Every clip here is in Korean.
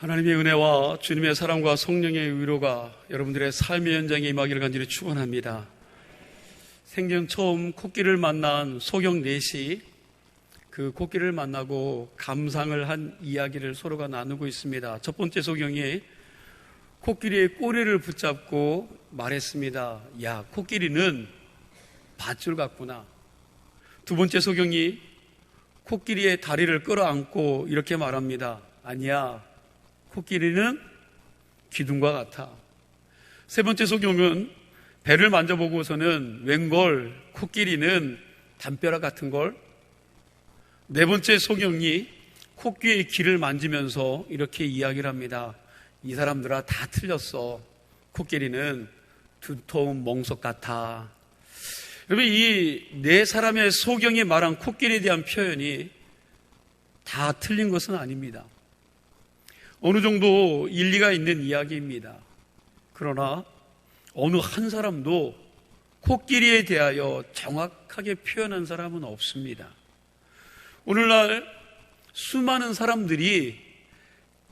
하나님의 은혜와 주님의 사랑과 성령의 위로가 여러분들의 삶의 현장에 임하기를 간절히 축원합니다. 생전 처음 코끼리를 만난 소경 넷이 그 코끼리를 만나고 감상을 한 이야기를 서로가 나누고 있습니다. 첫 번째 소경이 코끼리의 꼬리를 붙잡고 말했습니다. 야, 코끼리는 밧줄 같구나. 두 번째 소경이 코끼리의 다리를 끌어안고 이렇게 말합니다. 아니야, 코끼리는 기둥과 같아. 세 번째 소경은 배를 만져보고서는 웬걸 코끼리는 담벼락 같은 걸. 네 번째 소경이 코끼리의 귀를 만지면서 이렇게 이야기를 합니다. 이 사람들아 다 틀렸어. 코끼리는 두터운 멍석 같아. 여러분, 이 네 사람의 소경이 말한 코끼리에 대한 표현이 다 틀린 것은 아닙니다. 어느 정도 일리가 있는 이야기입니다. 그러나 어느 한 사람도 코끼리에 대하여 정확하게 표현한 사람은 없습니다. 오늘날 수많은 사람들이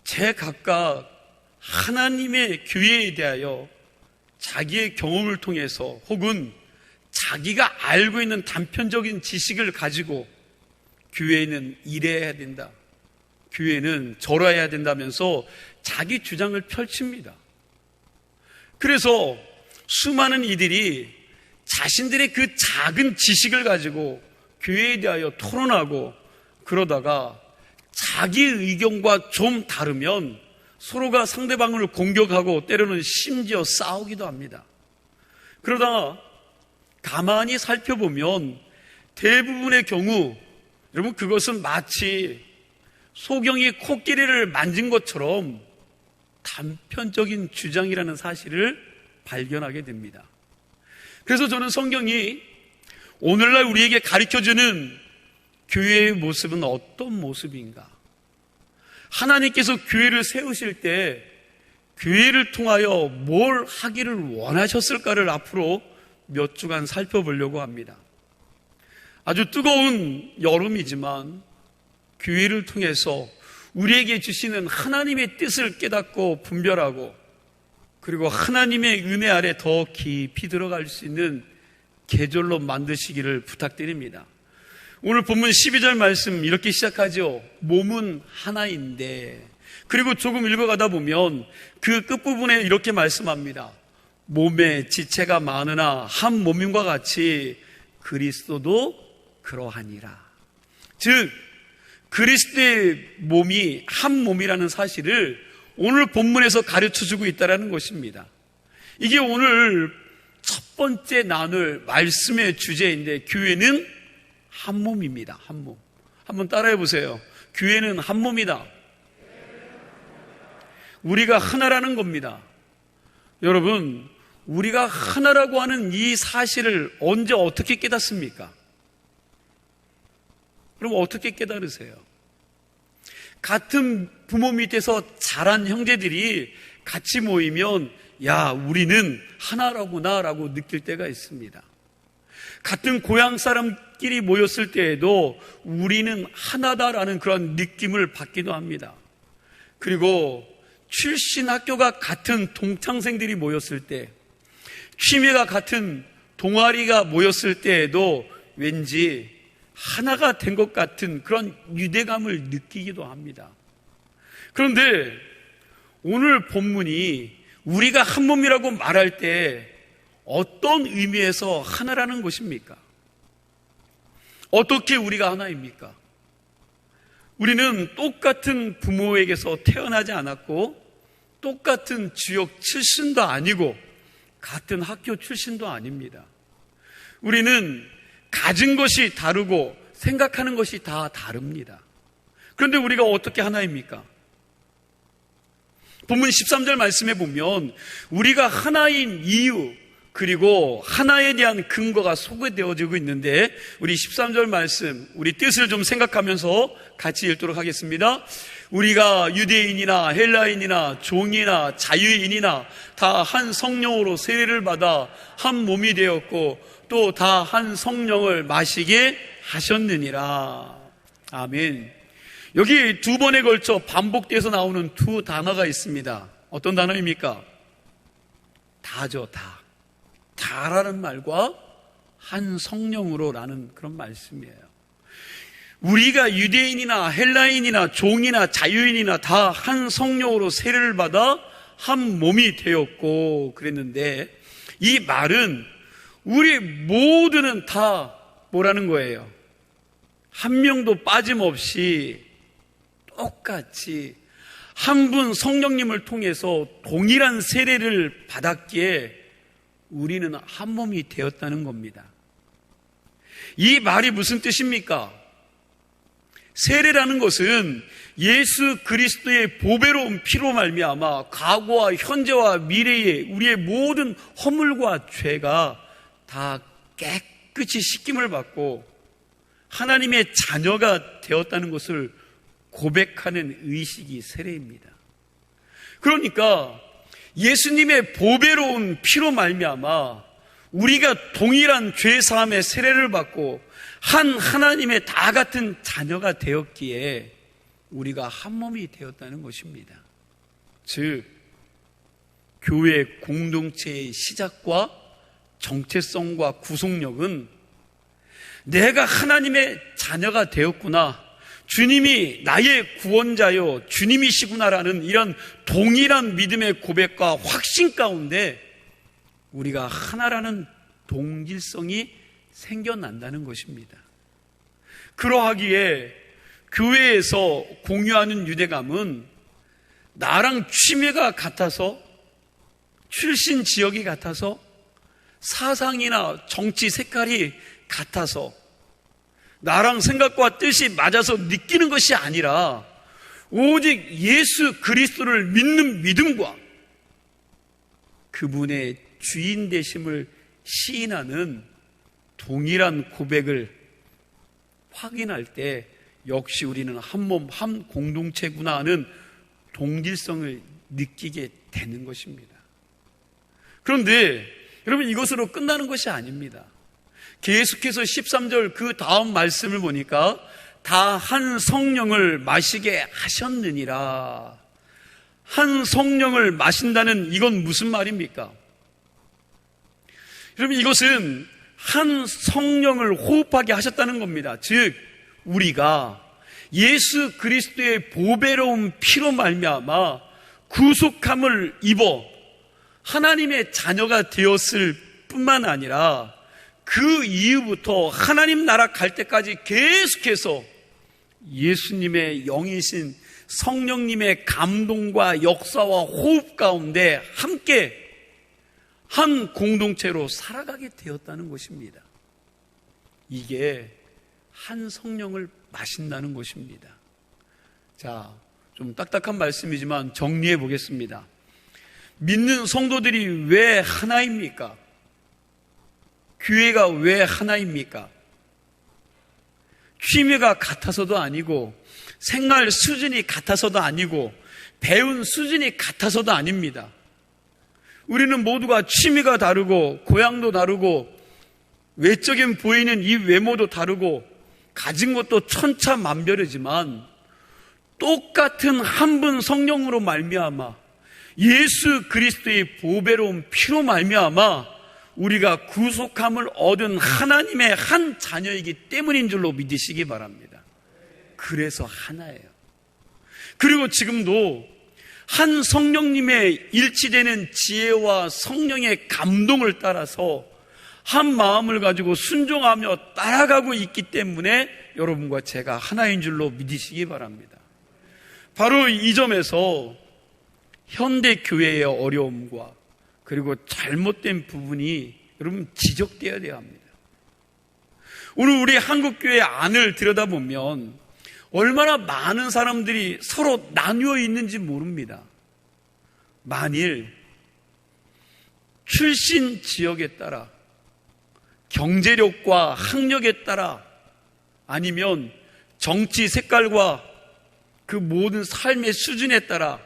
제각각 하나님의 교회에 대하여 자기의 경험을 통해서 혹은 자기가 알고 있는 단편적인 지식을 가지고 교회는 이래야 된다, 교회는 저래야 된다면서 자기 주장을 펼칩니다. 그래서 수많은 이들이 자신들의 그 작은 지식을 가지고 교회에 대하여 토론하고 그러다가 자기 의견과 좀 다르면 서로가 상대방을 공격하고 때로는 심지어 싸우기도 합니다. 그러다가 가만히 살펴보면 대부분의 경우 여러분, 그것은 마치 소경이 코끼리를 만진 것처럼 단편적인 주장이라는 사실을 발견하게 됩니다. 그래서 저는 성경이 오늘날 우리에게 가르쳐주는 교회의 모습은 어떤 모습인가? 하나님께서 교회를 세우실 때 교회를 통하여 뭘 하기를 원하셨을까를 앞으로 몇 주간 살펴보려고 합니다. 아주 뜨거운 여름이지만 교회를 통해서 우리에게 주시는 하나님의 뜻을 깨닫고 분별하고 그리고 하나님의 은혜 아래 더 깊이 들어갈 수 있는 계절로 만드시기를 부탁드립니다. 오늘 본문 12절 말씀 이렇게 시작하죠. 몸은 하나인데. 그리고 조금 읽어가다 보면 그 끝부분에 이렇게 말씀합니다. 몸에 지체가 많으나 한 몸임과 같이 그리스도도 그러하니라. 즉 그리스도의 몸이 한 몸이라는 사실을 오늘 본문에서 가르쳐주고 있다는 것입니다. 이게 오늘 첫 번째 나눌 말씀의 주제인데 교회는 한 몸입니다. 한 몸. 한번 따라해 보세요. 교회는 한 몸이다. 우리가 하나라는 겁니다. 여러분, 우리가 하나라고 하는 이 사실을 언제 어떻게 깨닫습니까? 그럼 어떻게 깨달으세요? 같은 부모 밑에서 자란 형제들이 같이 모이면 야, 우리는 하나라구나 라고 느낄 때가 있습니다. 같은 고향 사람끼리 모였을 때에도 우리는 하나다라는 그런 느낌을 받기도 합니다. 그리고 출신 학교가 같은 동창생들이 모였을 때, 취미가 같은 동아리가 모였을 때에도 왠지 하나가 된 것 같은 그런 유대감을 느끼기도 합니다. 그런데 오늘 본문이 우리가 한 몸이라고 말할 때 어떤 의미에서 하나라는 것입니까? 어떻게 우리가 하나입니까? 우리는 똑같은 부모에게서 태어나지 않았고 똑같은 지역 출신도 아니고 같은 학교 출신도 아닙니다. 우리는 가진 것이 다르고 생각하는 것이 다 다릅니다. 그런데 우리가 어떻게 하나입니까? 본문 13절 말씀에 보면 우리가 하나인 이유 그리고 하나에 대한 근거가 소개되어지고 있는데 우리 13절 말씀, 우리 뜻을 좀 생각하면서 같이 읽도록 하겠습니다. 우리가 유대인이나 헬라인이나 종이나 자유인이나 다 한 성령으로 세례를 받아 한 몸이 되었고 또 다 한 성령을 마시게 하셨느니라. 아멘. 여기 두 번에 걸쳐 반복돼서 나오는 두 단어가 있습니다. 어떤 단어입니까? 다죠, 다. 다라는 말과 한 성령으로라는 그런 말씀이에요. 우리가 유대인이나 헬라인이나 종이나 자유인이나 다 한 성령으로 세례를 받아 한 몸이 되었고 그랬는데, 이 말은 우리 모두는 다 뭐라는 거예요? 한 명도 빠짐없이 똑같이 한 분 성령님을 통해서 동일한 세례를 받았기에 우리는 한 몸이 되었다는 겁니다. 이 말이 무슨 뜻입니까? 세례라는 것은 예수 그리스도의 보배로운 피로 말미암아 과거와 현재와 미래의 우리의 모든 허물과 죄가 다 깨끗이 씻김을 받고 하나님의 자녀가 되었다는 것을 고백하는 의식이 세례입니다. 그러니까 예수님의 보배로운 피로 말미암아 우리가 동일한 죄 사함의 세례를 받고 한 하나님의 다 같은 자녀가 되었기에 우리가 한 몸이 되었다는 것입니다. 즉, 교회 공동체의 시작과 정체성과 구속력은 내가 하나님의 자녀가 되었구나, 주님이 나의 구원자요 주님이시구나라는 이런 동일한 믿음의 고백과 확신 가운데 우리가 하나라는 동질성이 생겨난다는 것입니다. 그러하기에 교회에서 공유하는 유대감은 나랑 취미가 같아서, 출신 지역이 같아서, 사상이나 정치 색깔이 같아서, 나랑 생각과 뜻이 맞아서 느끼는 것이 아니라 오직 예수 그리스도를 믿는 믿음과 그분의 주인 되심을 시인하는 동일한 고백을 확인할 때 역시 우리는 한 몸, 한 공동체구나 하는 동질성을 느끼게 되는 것입니다. 그런데 여러분, 이것으로 끝나는 것이 아닙니다. 계속해서 13절 그 다음 말씀을 보니까 다 한 성령을 마시게 하셨느니라. 한 성령을 마신다는 이건 무슨 말입니까? 여러분, 이것은 한 성령을 호흡하게 하셨다는 겁니다. 즉, 우리가 예수 그리스도의 보배로운 피로 말미암아 구속함을 입어 하나님의 자녀가 되었을 뿐만 아니라 그 이후부터 하나님 나라 갈 때까지 계속해서 예수님의 영이신 성령님의 감동과 역사와 호흡 가운데 함께 한 공동체로 살아가게 되었다는 것입니다. 이게 한 성령을 마신다는 것입니다. 자, 좀 딱딱한 말씀이지만 정리해 보겠습니다. 믿는 성도들이 왜 하나입니까? 교회가 왜 하나입니까? 취미가 같아서도 아니고, 생활 수준이 같아서도 아니고, 배운 수준이 같아서도 아닙니다. 우리는 모두가 취미가 다르고, 고향도 다르고, 외적인 보이는 이 외모도 다르고, 가진 것도 천차만별이지만 똑같은 한 분 성령으로 말미암아 예수 그리스도의 보배로운 피로 말미암아 우리가 구속함을 얻은 하나님의 한 자녀이기 때문인 줄로 믿으시기 바랍니다. 그래서 하나예요. 그리고 지금도 한 성령님의 일치되는 지혜와 성령의 감동을 따라서 한 마음을 가지고 순종하며 따라가고 있기 때문에 여러분과 제가 하나인 줄로 믿으시기 바랍니다. 바로 이 점에서 현대 교회의 어려움과 그리고 잘못된 부분이 여러분 지적되어야 합니다. 오늘 우리 한국교회 안을 들여다보면 얼마나 많은 사람들이 서로 나뉘어 있는지 모릅니다. 만일 출신 지역에 따라, 경제력과 학력에 따라, 아니면 정치 색깔과 그 모든 삶의 수준에 따라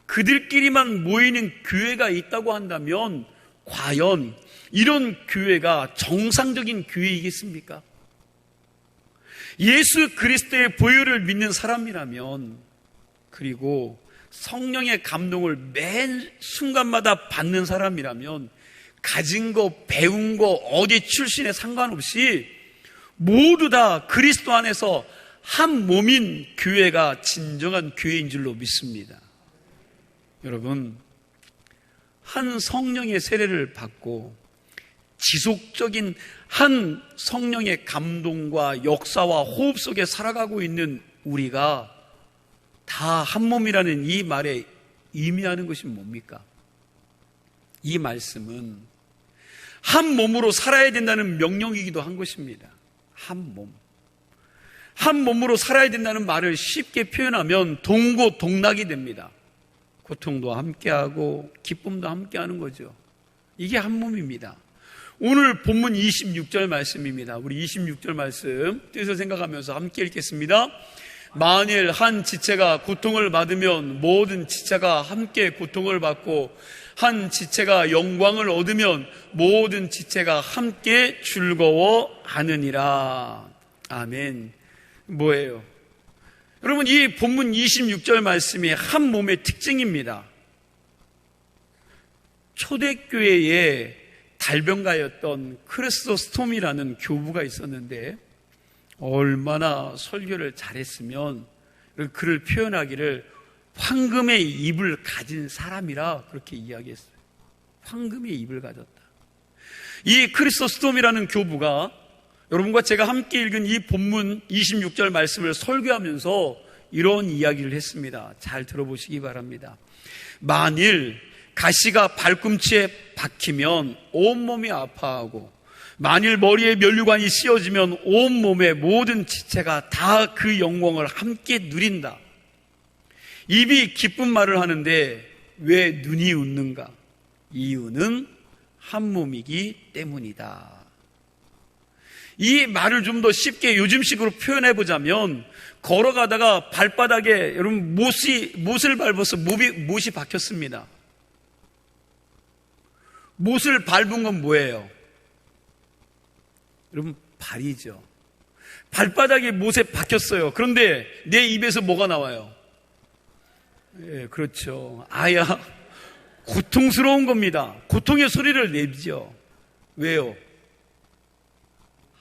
그들끼리만 모이는 교회가 있다고 한다면 과연 이런 교회가 정상적인 교회이겠습니까? 예수 그리스도의 보혈을 믿는 사람이라면, 그리고 성령의 감동을 매 순간마다 받는 사람이라면, 가진 거, 배운 거, 어디 출신에 상관없이 모두 다 그리스도 안에서 한 몸인 교회가 진정한 교회인 줄로 믿습니다. 여러분, 한 성령의 세례를 받고 지속적인 한 성령의 감동과 역사와 호흡 속에 살아가고 있는 우리가 다 한 몸이라는 이 말에 의미하는 것이 뭡니까? 이 말씀은 한 몸으로 살아야 된다는 명령이기도 한 것입니다. 한 몸. 한 몸으로 살아야 된다는 말을 쉽게 표현하면 동고동락이 됩니다. 고통도 함께하고 기쁨도 함께하는 거죠. 이게 한 몸입니다. 오늘 본문 26절 말씀입니다. 우리 26절 말씀 뜻을 생각하면서 함께 읽겠습니다. 만일 한 지체가 고통을 받으면 모든 지체가 함께 고통을 받고, 한 지체가 영광을 얻으면 모든 지체가 함께 즐거워하느니라. 아멘. 뭐예요? 여러분, 이 본문 26절 말씀이 한 몸의 특징입니다. 초대교회에 달변가였던 크리스토스톰이라는 교부가 있었는데, 얼마나 설교를 잘했으면 그를 표현하기를 황금의 입을 가진 사람이라 그렇게 이야기했어요. 황금의 입을 가졌다. 이 크리스토스톰이라는 교부가 여러분과 제가 함께 읽은 이 본문 26절 말씀을 설교하면서 이런 이야기를 했습니다. 잘 들어보시기 바랍니다. 만일 가시가 발꿈치에 박히면 온몸이 아파하고, 만일 머리에 면류관이 씌어지면 온몸의 모든 지체가 다 그 영광을 함께 누린다. 입이 기쁜 말을 하는데 왜 눈이 웃는가? 이유는 한 몸이기 때문이다. 이 말을 좀 더 쉽게 요즘식으로 표현해 보자면, 걸어가다가 발바닥에 여러분 못을 밟아서 못이 박혔습니다. 못을 밟은 건 뭐예요? 여러분, 발이죠. 발바닥이 못에 박혔어요. 그런데 내 입에서 뭐가 나와요? 예, 그렇죠. 아야, 고통스러운 겁니다. 고통의 소리를 내죠. 왜요?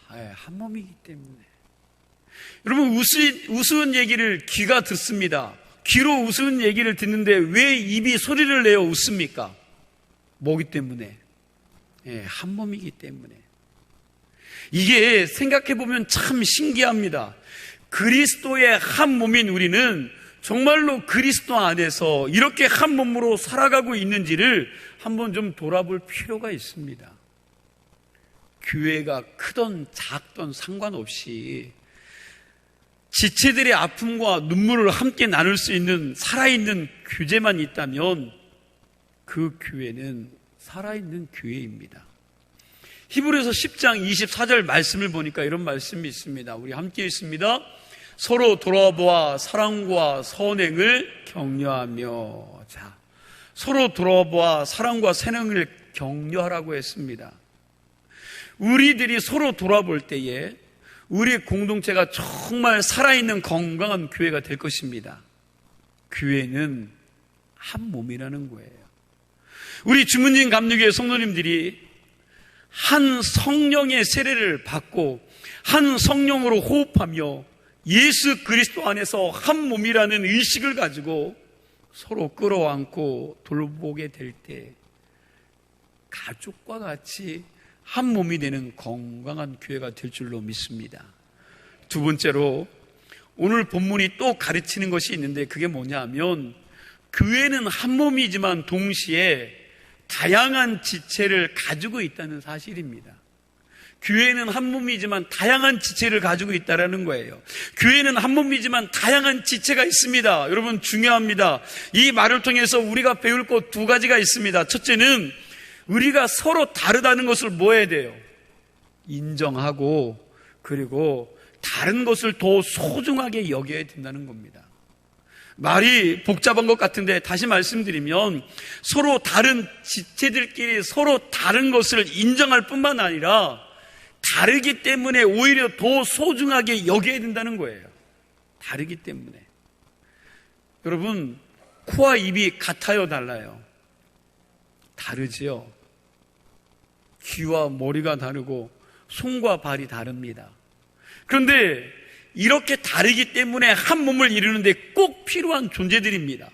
한 몸이기 때문에. 여러분, 우스운 얘기를 귀가 듣습니다. 귀로 우스운 얘기를 듣는데 왜 입이 소리를 내어 웃습니까? 뭐기 때문에? 한 몸이기 때문에. 이게 생각해보면 참 신기합니다. 그리스도의 한 몸인 우리는 정말로 그리스도 안에서 이렇게 한 몸으로 살아가고 있는지를 한번 좀 돌아볼 필요가 있습니다. 교회가 크던 작던 상관없이 지체들의 아픔과 눈물을 함께 나눌 수 있는 살아있는 교제만 있다면 그 교회는 살아있는 교회입니다. 히브리서 10장 24절 말씀을 보니까 이런 말씀이 있습니다. 우리 함께 읽습니다. 서로 돌아보아 사랑과 선행을 격려하며. 자, 서로 돌아보아 사랑과 선행을 격려하라고 했습니다. 우리들이 서로 돌아볼 때에 우리 공동체가 정말 살아있는 건강한 교회가 될 것입니다. 교회는 한 몸이라는 거예요. 우리 주문진 감리교회 성도님들이 한 성령의 세례를 받고 한 성령으로 호흡하며 예수 그리스도 안에서 한 몸이라는 의식을 가지고 서로 끌어안고 돌보게 될 때 가족과 같이 한 몸이 되는 건강한 교회가 될 줄로 믿습니다. 두 번째로 오늘 본문이 또 가르치는 것이 있는데 그게 뭐냐 하면 교회는 한 몸이지만 동시에 다양한 지체를 가지고 있다는 사실입니다. 교회는 한 몸이지만 다양한 지체를 가지고 있다는 거예요. 교회는 한 몸이지만 다양한 지체가 있습니다. 여러분 중요합니다. 이 말을 통해서 우리가 배울 것 두 가지가 있습니다. 첫째는 우리가 서로 다르다는 것을 뭐 해야 돼요? 인정하고 그리고 다른 것을 더 소중하게 여겨야 된다는 겁니다. 말이 복잡한 것 같은데 다시 말씀드리면 서로 다른 지체들끼리 서로 다른 것을 인정할 뿐만 아니라 다르기 때문에 오히려 더 소중하게 여겨야 된다는 거예요. 다르기 때문에. 여러분, 코와 입이 같아요, 달라요? 다르지요. 귀와 머리가 다르고 손과 발이 다릅니다. 그런데 이렇게 다르기 때문에 한 몸을 이루는데 꼭 필요한 존재들입니다.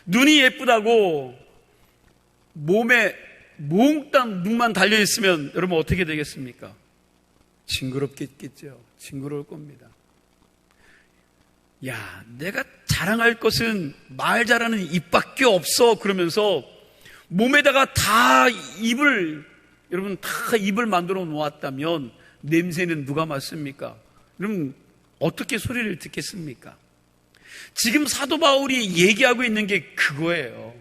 눈이 예쁘다고 몸에 몽땅 눈만 달려있으면 여러분 어떻게 되겠습니까? 징그럽겠죠. 징그러울 겁니다. 야, 내가 자랑할 것은 말 잘하는 입밖에 없어. 그러면서 몸에다가 다 여러분 다 입을 만들어 놓았다면 냄새는 누가 맡습니까? 그럼 어떻게 소리를 듣겠습니까? 지금 사도 바울이 얘기하고 있는 게 그거예요.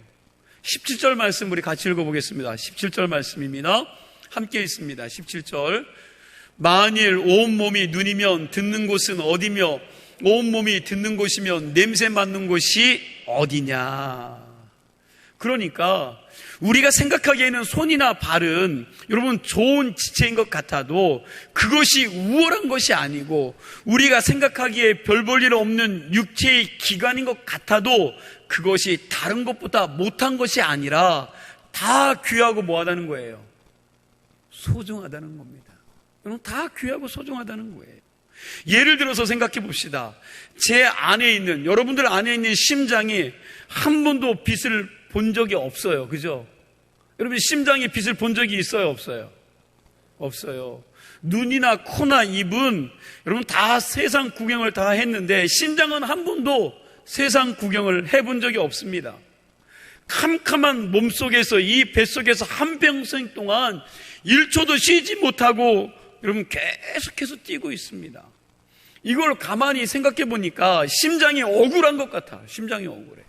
17절 말씀 우리 같이 읽어보겠습니다. 17절 말씀입니다. 함께 읽습니다. 17절. 만일 온몸이 눈이면 듣는 곳은 어디며 온몸이 듣는 곳이면 냄새 맡는 곳이 어디냐. 그러니까 우리가 생각하기에는 손이나 발은 여러분 좋은 지체인 것 같아도 그것이 우월한 것이 아니고 우리가 생각하기에 별 볼 일 없는 육체의 기관인 것 같아도 그것이 다른 것보다 못한 것이 아니라 다 귀하고 뭐하다는 거예요? 소중하다는 겁니다. 여러분 다 귀하고 소중하다는 거예요. 예를 들어서 생각해 봅시다. 제 안에 있는, 여러분들 안에 있는 심장이 한 번도 빛을 본 적이 없어요. 그죠? 여러분 심장이 빛을 본 적이 있어요? 없어요? 없어요. 눈이나 코나 입은 여러분 다 세상 구경을 다 했는데 심장은 한 번도 세상 구경을 해본 적이 없습니다. 캄캄한 몸속에서 이 뱃속에서 한평생 동안 1초도 쉬지 못하고 여러분 계속해서 뛰고 있습니다. 이걸 가만히 생각해 보니까 심장이 억울한 것 같아. 심장이 억울해.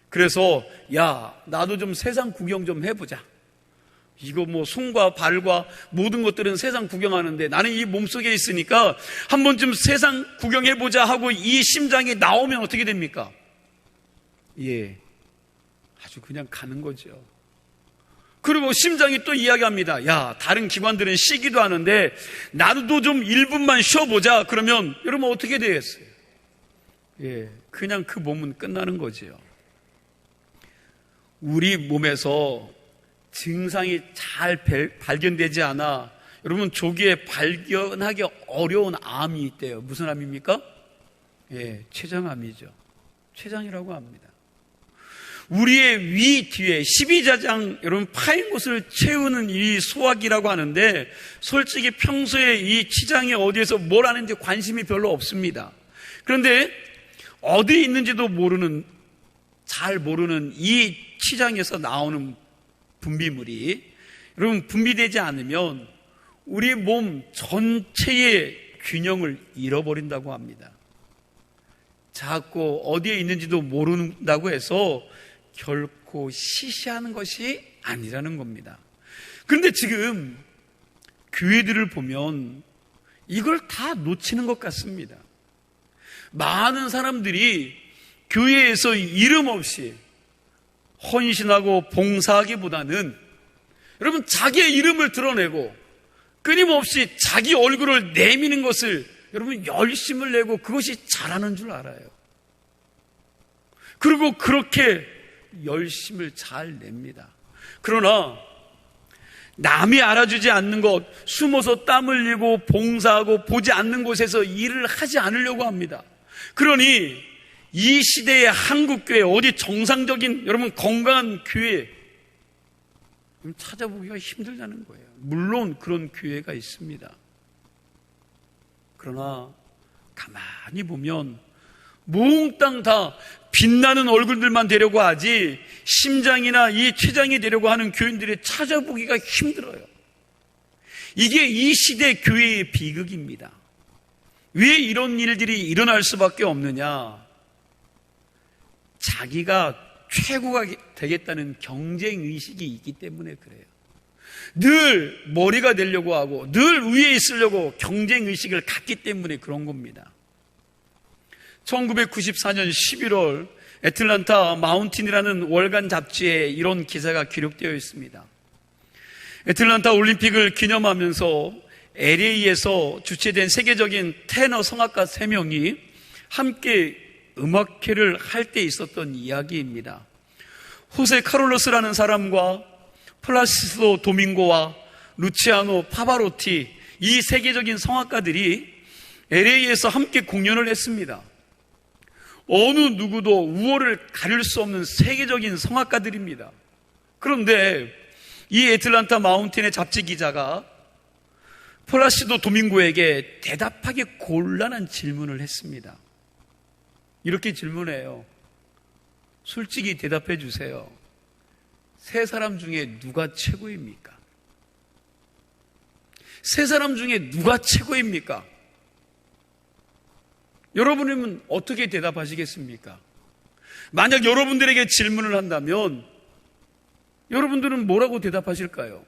그래서 야, 나도 좀 세상 구경 좀 해보자. 이거 뭐 손과 발과 모든 것들은 세상 구경하는데 나는 이 몸속에 있으니까 한 번쯤 세상 구경해보자 하고 이 심장이 나오면 어떻게 됩니까? 예, 아주 그냥 가는 거죠. 그리고 심장이 또 이야기합니다. 야, 다른 기관들은 쉬기도 하는데 나도 좀 1분만 쉬어보자. 그러면 여러분 어떻게 되겠어요? 예, 그냥 그 몸은 끝나는 거지요. 우리 몸에서 증상이 잘 발견되지 않아 여러분 조기에 발견하기 어려운 암이 있대요. 무슨 암입니까? 예, 췌장암이죠. 췌장이라고 합니다. 우리의 위 뒤에 12자장 여러분 파인 곳을 채우는 이 소화기라고 하는데 솔직히 평소에 이 췌장이 어디에서 뭘 하는지 관심이 별로 없습니다. 그런데 어디에 있는지도 잘 모르는 이 췌장에서 나오는 분비물이 여러분 분비되지 않으면 우리 몸 전체의 균형을 잃어버린다고 합니다. 자꾸 어디에 있는지도 모른다고 해서 결코 시시하는 것이 아니라는 겁니다. 그런데 지금 교회들을 보면 이걸 다 놓치는 것 같습니다. 많은 사람들이 교회에서 이름 없이 헌신하고 봉사하기보다는 여러분 자기의 이름을 드러내고 끊임없이 자기 얼굴을 내미는 것을 여러분 열심을 내고 그것이 잘하는 줄 알아요. 그리고 그렇게 열심을 잘 냅니다. 그러나 남이 알아주지 않는 것, 숨어서 땀 흘리고 봉사하고 보지 않는 곳에서 일을 하지 않으려고 합니다. 그러니 이 시대의 한국교회, 어디 정상적인 여러분 건강한 교회 찾아보기가 힘들다는 거예요. 물론 그런 교회가 있습니다. 그러나 가만히 보면 몽땅 다 빛나는 얼굴들만 되려고 하지 심장이나 이 췌장이 되려고 하는 교인들이 찾아보기가 힘들어요. 이게 이 시대 교회의 비극입니다. 왜 이런 일들이 일어날 수밖에 없느냐? 자기가 최고가 되겠다는 경쟁의식이 있기 때문에 그래요. 늘 머리가 되려고 하고 늘 위에 있으려고 경쟁의식을 갖기 때문에 그런 겁니다. 1994년 11월 애틀란타 마운틴이라는 월간 잡지에 이런 기사가 기록되어 있습니다. 애틀란타 올림픽을 기념하면서 LA에서 주최된 세계적인 테너 성악가 3명이 함께 음악회를 할 때 있었던 이야기입니다. 호세 카를로스라는 사람과 플라시도 도밍고와 루치아노 파바로티, 이 세계적인 성악가들이 LA에서 함께 공연을 했습니다. 어느 누구도 우월을 가릴 수 없는 세계적인 성악가들입니다. 그런데 이 애틀란타 마운틴의 잡지 기자가 플라시도 도밍고에게 대답하기 곤란한 질문을 했습니다. 이렇게 질문해요. 솔직히 대답해 주세요. 세 사람 중에 누가 최고입니까? 세 사람 중에 누가 최고입니까? 여러분은 어떻게 대답하시겠습니까? 만약 여러분들에게 질문을 한다면 여러분들은 뭐라고 대답하실까요?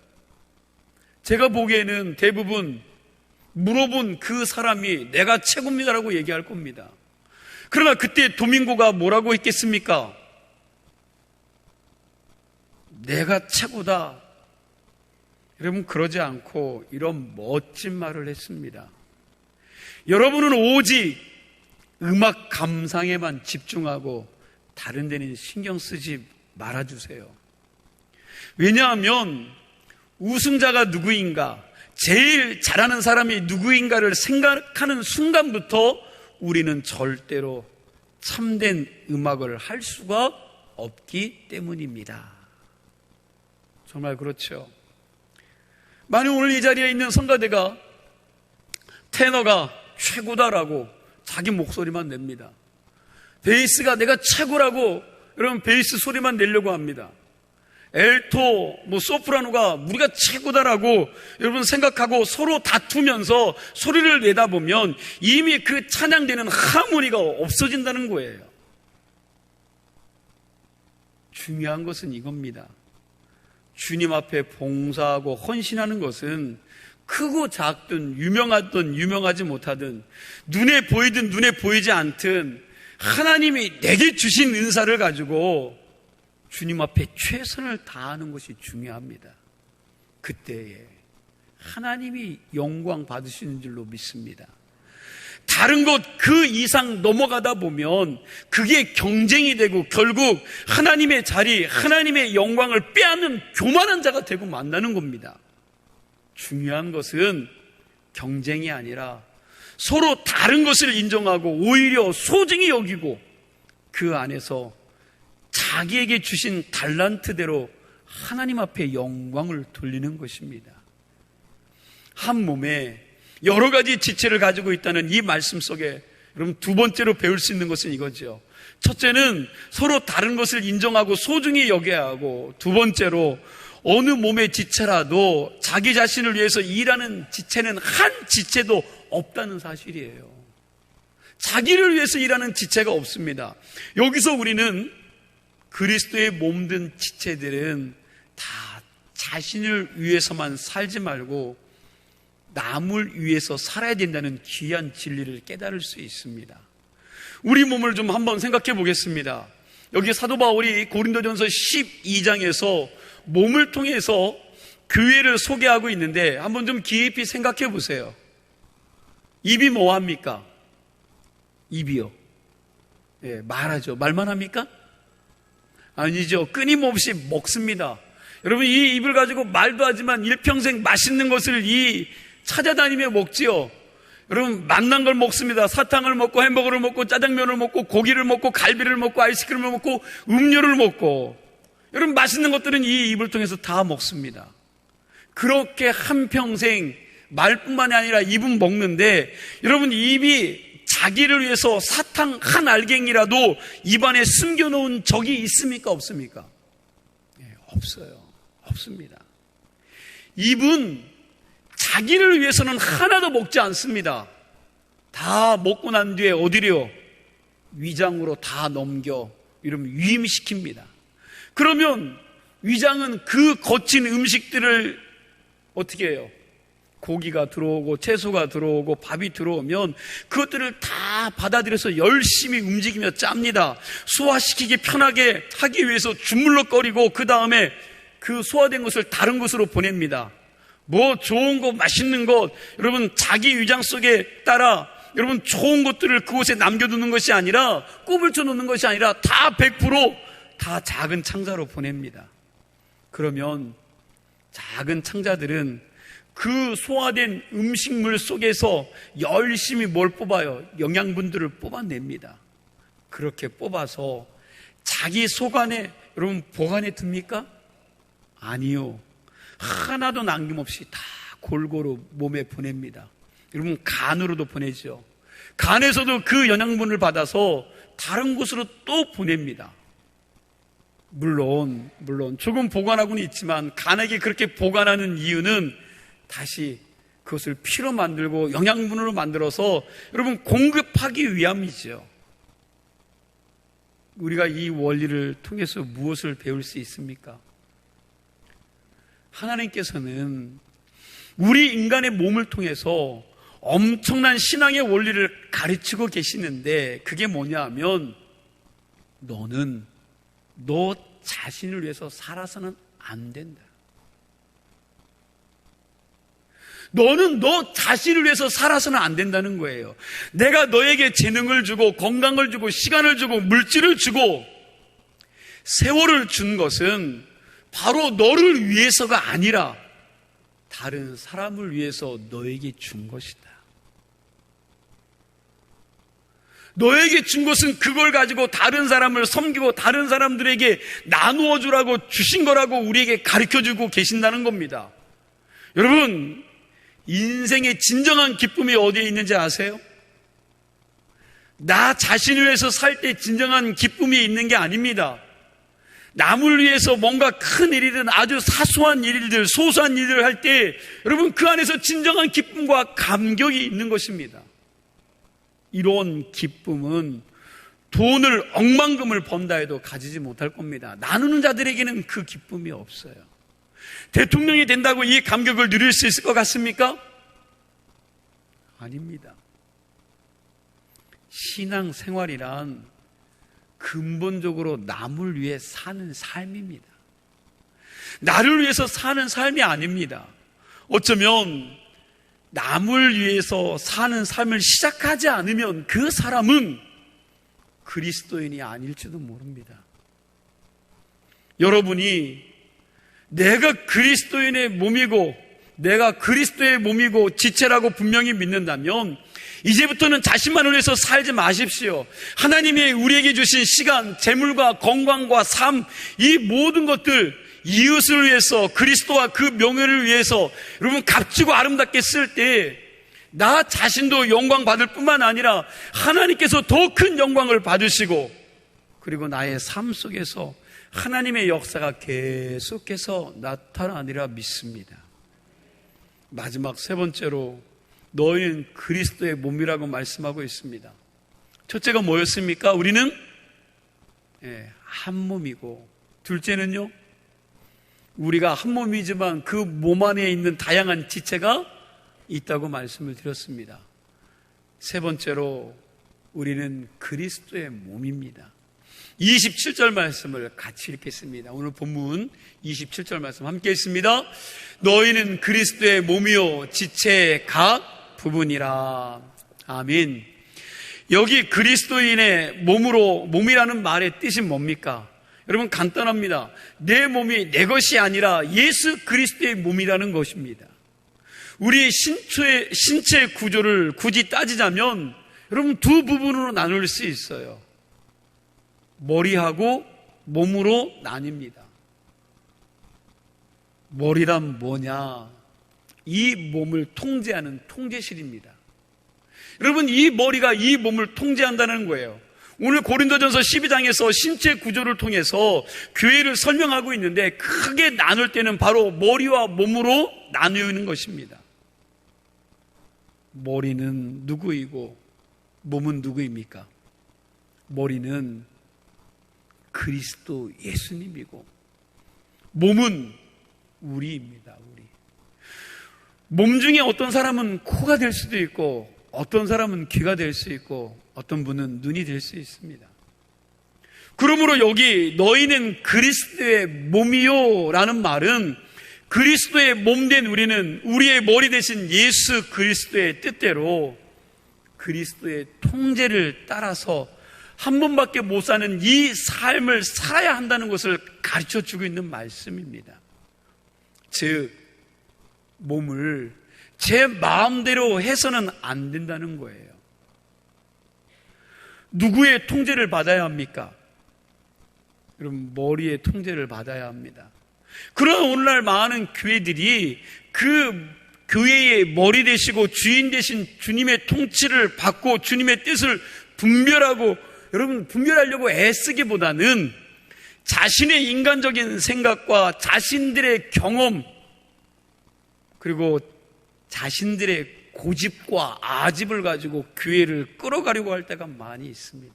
제가 보기에는 대부분 물어본 그 사람이 내가 최고입니다라고 얘기할 겁니다. 그러나 그때 도밍고가 뭐라고 했겠습니까? 내가 최고다. 여러분, 그러지 않고 이런 멋진 말을 했습니다. 여러분은 오직 음악 감상에만 집중하고 다른 데는 신경 쓰지 말아주세요. 왜냐하면 우승자가 누구인가, 제일 잘하는 사람이 누구인가를 생각하는 순간부터 우리는 절대로 참된 음악을 할 수가 없기 때문입니다. 정말 그렇죠. 만약 오늘 이 자리에 있는 성가대가 테너가 최고다라고 자기 목소리만 냅니다. 베이스가 내가 최고라고 여러분 베이스 소리만 내려고 합니다. 엘토, 소프라노가 우리가 최고다라고 여러분 생각하고 서로 다투면서 소리를 내다 보면 이미 그 찬양되는 하모니가 없어진다는 거예요. 중요한 것은 이겁니다. 주님 앞에 봉사하고 헌신하는 것은 크고 작든 유명하든 유명하지 못하든 눈에 보이든 눈에 보이지 않든 하나님이 내게 주신 은사를 가지고 주님 앞에 최선을 다하는 것이 중요합니다. 그때에 하나님이 영광 받으시는 줄로 믿습니다. 다른 것 그 이상 넘어가다 보면 그게 경쟁이 되고 결국 하나님의 자리, 하나님의 영광을 빼앗는 교만한 자가 되고 만나는 겁니다. 중요한 것은 경쟁이 아니라 서로 다른 것을 인정하고 오히려 소중히 여기고 그 안에서 자기에게 주신 달란트대로 하나님 앞에 영광을 돌리는 것입니다. 한 몸에 여러 가지 지체를 가지고 있다는 이 말씀 속에 여러분 두 번째로 배울 수 있는 것은 이거죠. 첫째는 서로 다른 것을 인정하고 소중히 여겨야 하고, 두 번째로 어느 몸의 지체라도 자기 자신을 위해서 일하는 지체는 한 지체도 없다는 사실이에요. 자기를 위해서 일하는 지체가 없습니다. 여기서 우리는 그리스도의 몸된 지체들은 다 자신을 위해서만 살지 말고 남을 위해서 살아야 된다는 귀한 진리를 깨달을 수 있습니다. 우리 몸을 좀 한번 생각해 보겠습니다. 여기 사도 바울이 고린도전서 12장에서 몸을 통해서 교회를 소개하고 있는데 한번 좀 깊이 생각해 보세요. 입이 뭐 합니까? 입이요. 예, 말하죠. 말만 합니까? 아니죠. 끊임없이 먹습니다. 여러분, 이 입을 가지고 말도 하지만 일평생 맛있는 것을 찾아다니며 먹지요. 여러분, 맛난 걸 먹습니다. 사탕을 먹고 햄버거를 먹고 짜장면을 먹고 고기를 먹고 갈비를 먹고 아이스크림을 먹고 음료를 먹고, 여러분 맛있는 것들은 이 입을 통해서 다 먹습니다. 그렇게 한평생 말뿐만이 아니라 입은 먹는데, 여러분 입이 자기를 위해서 사탕 한 알갱이라도 입안에 숨겨놓은 적이 있습니까? 없습니까? 네, 없어요. 없습니다. 입은 자기를 위해서는 하나도 먹지 않습니다. 다 먹고 난 뒤에 어디래요? 위장으로 다 넘겨 이러면 위임시킵니다. 그러면 위장은 그 거친 음식들을 어떻게 해요? 고기가 들어오고 채소가 들어오고 밥이 들어오면 그것들을 다 받아들여서 열심히 움직이며 짭니다. 소화시키기 편하게 하기 위해서 주물럭거리고 그 다음에 그 소화된 것을 다른 곳으로 보냅니다. 뭐 좋은 것, 맛있는 것, 여러분 자기 위장 속에 따라 여러분 좋은 것들을 그곳에 남겨두는 것이 아니라, 꿈을 쳐놓는 것이 아니라 다 100% 다 작은 창자로 보냅니다. 그러면 작은 창자들은 그 소화된 음식물 속에서 열심히 뭘 뽑아요? 영양분들을 뽑아냅니다. 그렇게 뽑아서 자기 속 안에 여러분 보관해 둡니까? 아니요. 하나도 남김없이 다 골고루 몸에 보냅니다. 여러분 간으로도 보내죠. 간에서도 그 영양분을 받아서 다른 곳으로 또 보냅니다. 물론 조금 보관하고는 있지만 간에게 그렇게 보관하는 이유는 다시 그것을 피로 만들고 영양분으로 만들어서 여러분 공급하기 위함이죠. 우리가 이 원리를 통해서 무엇을 배울 수 있습니까? 하나님께서는 우리 인간의 몸을 통해서 엄청난 신앙의 원리를 가르치고 계시는데, 그게 뭐냐 하면, 너는 너 자신을 위해서 살아서는 안 된다. 너는 너 자신을 위해서 살아서는 안 된다는 거예요. 내가 너에게 재능을 주고 건강을 주고 시간을 주고 물질을 주고 세월을 준 것은 바로 너를 위해서가 아니라 다른 사람을 위해서 너에게 준 것이다. 너에게 준 것은 그걸 가지고 다른 사람을 섬기고 다른 사람들에게 나누어 주라고 주신 거라고 우리에게 가르쳐주고 계신다는 겁니다. 여러분, 인생의 진정한 기쁨이 어디에 있는지 아세요? 나 자신을 위해서 살 때 진정한 기쁨이 있는 게 아닙니다. 남을 위해서 뭔가 큰 일이든 아주 사소한 일들, 소소한 일들을 할 때 여러분 그 안에서 진정한 기쁨과 감격이 있는 것입니다. 이런 기쁨은 돈을 억만금을 번다 해도 가지지 못할 겁니다. 나누는 자들에게는 그 기쁨이 없어요. 대통령이 된다고 이 감격을 누릴 수 있을 것 같습니까? 아닙니다. 신앙생활이란 근본적으로 남을 위해 사는 삶입니다. 나를 위해서 사는 삶이 아닙니다. 어쩌면 남을 위해서 사는 삶을 시작하지 않으면 그 사람은 그리스도인이 아닐지도 모릅니다. 여러분이 내가 그리스도인의 몸이고 내가 그리스도의 몸이고 지체라고 분명히 믿는다면 이제부터는 자신만을 위해서 살지 마십시오. 하나님이 우리에게 주신 시간, 재물과 건강과 삶, 이 모든 것들 이웃을 위해서 그리스도와 그 명예를 위해서 여러분 값지고 아름답게 쓸 때 나 자신도 영광 받을 뿐만 아니라 하나님께서 더 큰 영광을 받으시고 그리고 나의 삶 속에서 하나님의 역사가 계속해서 나타나리라 믿습니다. 마지막 세 번째로 너희는 그리스도의 몸이라고 말씀하고 있습니다. 첫째가 뭐였습니까? 우리는 한 몸이고, 둘째는요, 우리가 한 몸이지만 그 몸 안에 있는 다양한 지체가 있다고 말씀을 드렸습니다. 세 번째로 우리는 그리스도의 몸입니다. 27절 말씀을 같이 읽겠습니다. 오늘 본문 27절 말씀 함께 읽습니다. 너희는 그리스도의 몸이요 지체의 각 부분이라. 아멘. 여기 그리스도인의 몸이라는 말의 뜻이 뭡니까? 여러분 간단합니다. 내 몸이 내 것이 아니라 예수 그리스도의 몸이라는 것입니다. 우리 신체 구조를 굳이 따지자면 여러분 두 부분으로 나눌 수 있어요. 머리하고 몸으로 나뉩니다. 머리란 뭐냐? 이 몸을 통제하는 통제실입니다. 여러분 이 머리가 이 몸을 통제한다는 거예요. 오늘 고린도전서 12장에서 신체 구조를 통해서 교회를 설명하고 있는데 크게 나눌 때는 바로 머리와 몸으로 나누는 것입니다. 머리는 누구이고 몸은 누구입니까? 머리는 그리스도 예수님이고 몸은 우리입니다. 우리. 몸 중에 어떤 사람은 코가 될 수도 있고 어떤 사람은 귀가 될 수 있고 어떤 분은 눈이 될 수 있습니다. 그러므로 여기 너희는 그리스도의 몸이요 라는 말은 그리스도의 몸된 우리는 우리의 머리 대신 예수 그리스도의 뜻대로 그리스도의 통제를 따라서 한 번밖에 못 사는 이 삶을 살아야 한다는 것을 가르쳐주고 있는 말씀입니다. 즉 몸을 제 마음대로 해서는 안 된다는 거예요. 누구의 통제를 받아야 합니까? 여러분, 머리의 통제를 받아야 합니다. 그러나 오늘날 많은 교회들이 그 교회의 머리 되시고 주인 되신 주님의 통치를 받고 주님의 뜻을 분별하려고 애쓰기보다는 자신의 인간적인 생각과 자신들의 경험, 그리고 자신들의 고집과 아집을 가지고 교회를 끌어가려고 할 때가 많이 있습니다.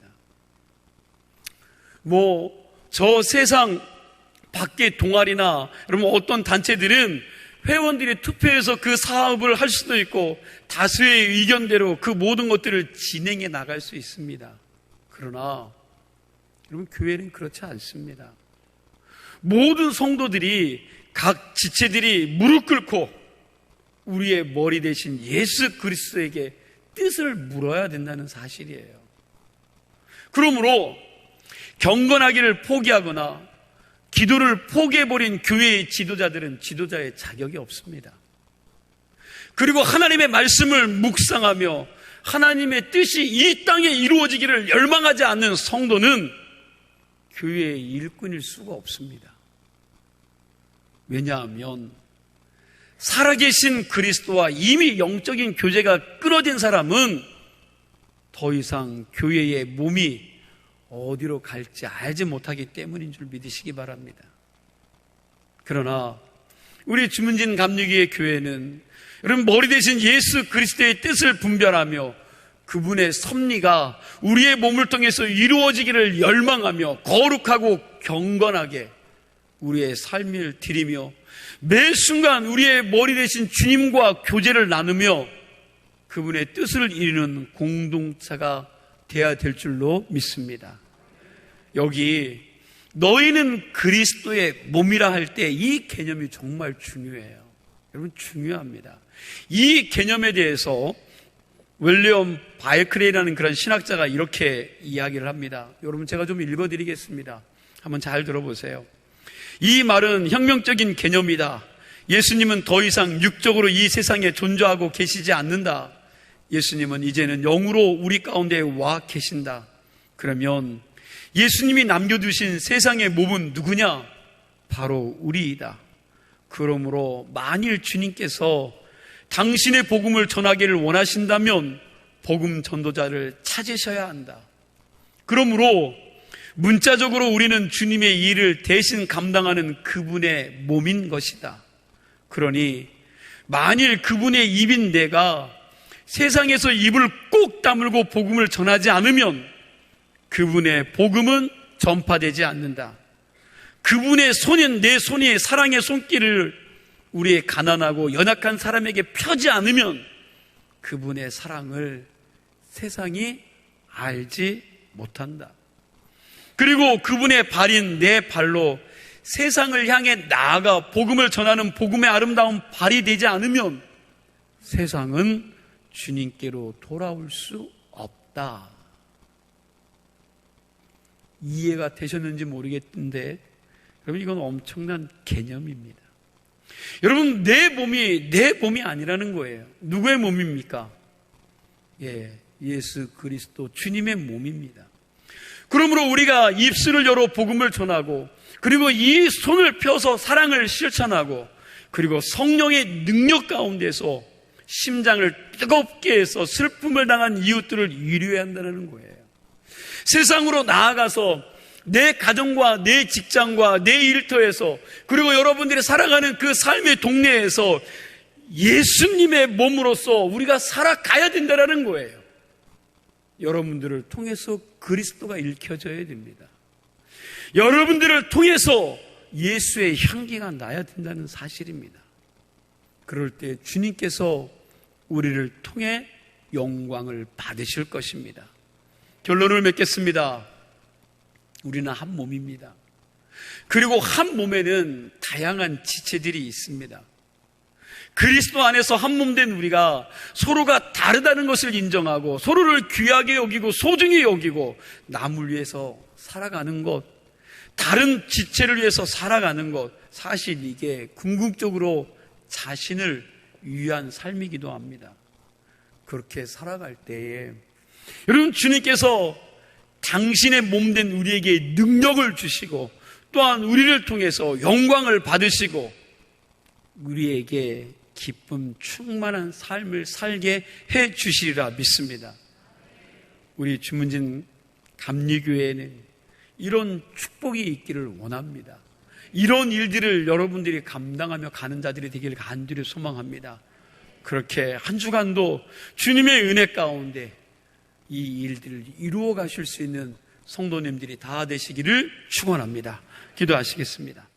저 세상 밖의 동아리나 여러분 어떤 단체들은 회원들이 투표해서 그 사업을 할 수도 있고 다수의 의견대로 그 모든 것들을 진행해 나갈 수 있습니다. 그러나 여러분, 교회는 그렇지 않습니다. 모든 성도들이 각 지체들이 무릎 꿇고 우리의 머리 대신 예수 그리스도에게 뜻을 물어야 된다는 사실이에요. 그러므로 경건하기를 포기하거나 기도를 포기해버린 교회의 지도자들은 지도자의 자격이 없습니다. 그리고 하나님의 말씀을 묵상하며 하나님의 뜻이 이 땅에 이루어지기를 열망하지 않는 성도는 교회의 일꾼일 수가 없습니다. 왜냐하면 살아계신 그리스도와 이미 영적인 교제가 끊어진 사람은 더 이상 교회의 몸이 어디로 갈지 알지 못하기 때문인 줄 믿으시기 바랍니다. 그러나 우리 주문진 감리교회 교회는 여러분, 머리 대신 예수 그리스도의 뜻을 분별하며 그분의 섭리가 우리의 몸을 통해서 이루어지기를 열망하며 거룩하고 경건하게 우리의 삶을 드리며 매 순간 우리의 머리 대신 주님과 교제를 나누며 그분의 뜻을 이루는 공동체가 되어야 될 줄로 믿습니다. 여기 너희는 그리스도의 몸이라 할 때 이 개념이 정말 중요해요. 여러분, 중요합니다. 이 개념에 대해서 윌리엄 바이클레이라는 그런 신학자가 이렇게 이야기를 합니다. 여러분, 제가 좀 읽어드리겠습니다. 한번 잘 들어보세요. 이 말은 혁명적인 개념이다. 예수님은 더 이상 육적으로 이 세상에 존재하고 계시지 않는다. 예수님은 이제는 영으로 우리 가운데 와 계신다. 그러면 예수님이 남겨두신 세상의 몸은 누구냐? 바로 우리이다. 그러므로 만일 주님께서 당신의 복음을 전하기를 원하신다면 복음 전도자를 찾으셔야 한다. 그러므로 문자적으로 우리는 주님의 일을 대신 감당하는 그분의 몸인 것이다. 그러니 만일 그분의 입인 내가 세상에서 입을 꼭 다물고 복음을 전하지 않으면 그분의 복음은 전파되지 않는다. 그분의 손인 내 손이 사랑의 손길을 우리의 가난하고 연약한 사람에게 펴지 않으면 그분의 사랑을 세상이 알지 못한다. 그리고 그분의 발인 내 발로 세상을 향해 나아가 복음을 전하는 복음의 아름다운 발이 되지 않으면 세상은 주님께로 돌아올 수 없다. 이해가 되셨는지 모르겠는데 여러분, 이건 엄청난 개념입니다. 여러분, 내 몸이 아니라는 거예요. 누구의 몸입니까? 예수 그리스도 주님의 몸입니다. 그러므로 우리가 입술을 열어 복음을 전하고 그리고 이 손을 펴서 사랑을 실천하고 그리고 성령의 능력 가운데서 심장을 뜨겁게 해서 슬픔을 당한 이웃들을 위로해야 한다는 거예요. 세상으로 나아가서 내 가정과 내 직장과 내 일터에서 그리고 여러분들이 살아가는 그 삶의 동네에서 예수님의 몸으로서 우리가 살아가야 된다는 거예요. 여러분들을 통해서 그리스도가 읽혀져야 됩니다. 여러분들을 통해서 예수의 향기가 나야 된다는 사실입니다. 그럴 때 주님께서 우리를 통해 영광을 받으실 것입니다. 결론을 맺겠습니다. 우리는 한 몸입니다. 그리고 한 몸에는 다양한 지체들이 있습니다. 그리스도 안에서 한 몸 된 우리가 서로가 다르다는 것을 인정하고 서로를 귀하게 여기고 소중히 여기고 남을 위해서 살아가는 것, 다른 지체를 위해서 살아가는 것, 사실 이게 궁극적으로 자신을 위한 삶이기도 합니다. 그렇게 살아갈 때에 여러분, 주님께서 당신의 몸 된 우리에게 능력을 주시고 또한 우리를 통해서 영광을 받으시고 우리에게 기쁨 충만한 삶을 살게 해 주시리라 믿습니다. 우리 주문진 감리교회에는 이런 축복이 있기를 원합니다. 이런 일들을 여러분들이 감당하며 가는 자들이 되기를 간절히 소망합니다. 그렇게 한 주간도 주님의 은혜 가운데 이 일들을 이루어 가실 수 있는 성도님들이 다 되시기를 축원합니다. 기도하시겠습니다.